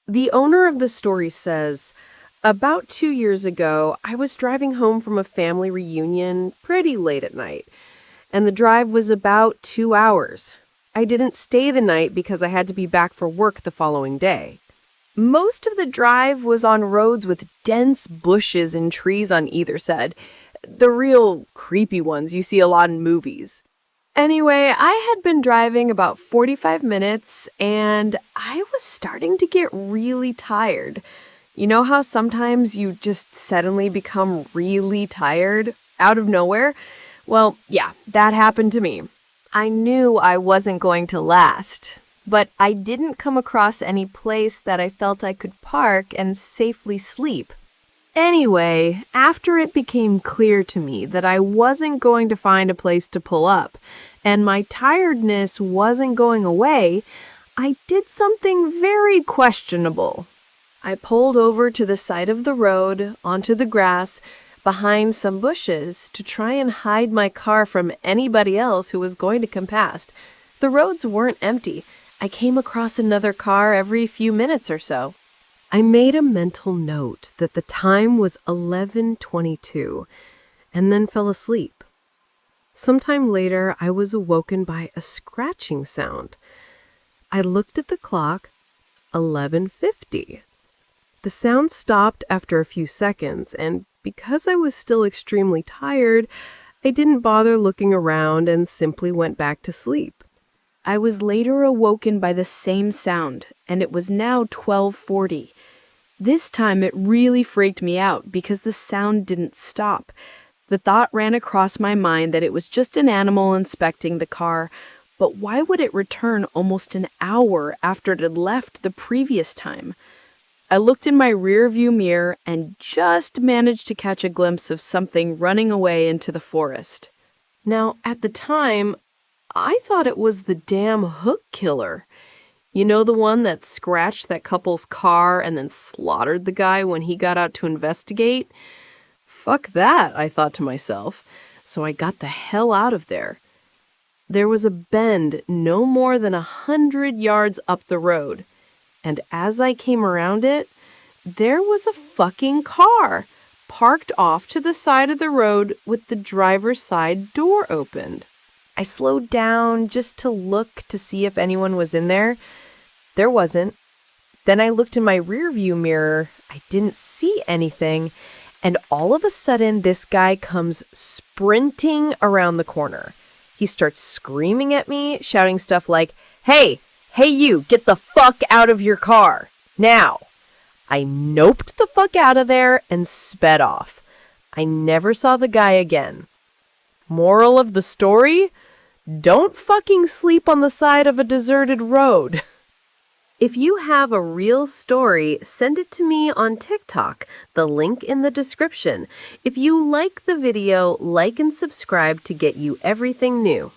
The owner of the story says, about 2 years ago, I was driving home from a family reunion pretty late at night, and the drive was about 2 hours. I didn't stay the night because I had to be back for work the following day. Most of the drive was on roads with dense bushes and trees on either side, the real creepy ones you see a lot in movies. Anyway, I had been driving about 45 minutes and I was starting to get really tired. You know how sometimes you just suddenly become really tired out of nowhere? Well, yeah, that happened to me. I knew I wasn't going to last, but I didn't come across any place that I felt I could park and safely sleep. Anyway, after it became clear to me that I wasn't going to find a place to pull up, and my tiredness wasn't going away, I did something very questionable. I pulled over to the side of the road, onto the grass, behind some bushes, to try and hide my car from anybody else who was going to come past. The roads weren't empty. I came across another car every few minutes or so. I made a mental note that the time was 11:22, and then fell asleep. Sometime later, I was awoken by a scratching sound. I looked at the clock, 11:50. The sound stopped after a few seconds, and because I was still extremely tired, I didn't bother looking around and simply went back to sleep. I was later awoken by the same sound, and it was now 12:40. This time it really freaked me out because the sound didn't stop. The thought ran across my mind that it was just an animal inspecting the car, but why would it return almost an hour after it had left the previous time? I looked in my rearview mirror and just managed to catch a glimpse of something running away into the forest. Now, at the time, I thought it was the damn hook killer. You know, the one that scratched that couple's car and then slaughtered the guy when he got out to investigate? Fuck that, I thought to myself, so I got the hell out of there. There was a bend no more than 100 yards up the road, and as I came around it, there was a fucking car parked off to the side of the road with the driver's side door opened. I slowed down just to look to see if anyone was in there. There wasn't. Then I looked in my rearview mirror. I didn't see anything. And all of a sudden, this guy comes sprinting around the corner. He starts screaming at me, shouting stuff like, "Hey, you, get the fuck out of your car, now." I noped the fuck out of there and sped off. I never saw the guy again. Moral of the story? Don't fucking sleep on the side of a deserted road. If you have a real story, send it to me on TikTok, the link in the description. If you like the video, like and subscribe to get you everything new.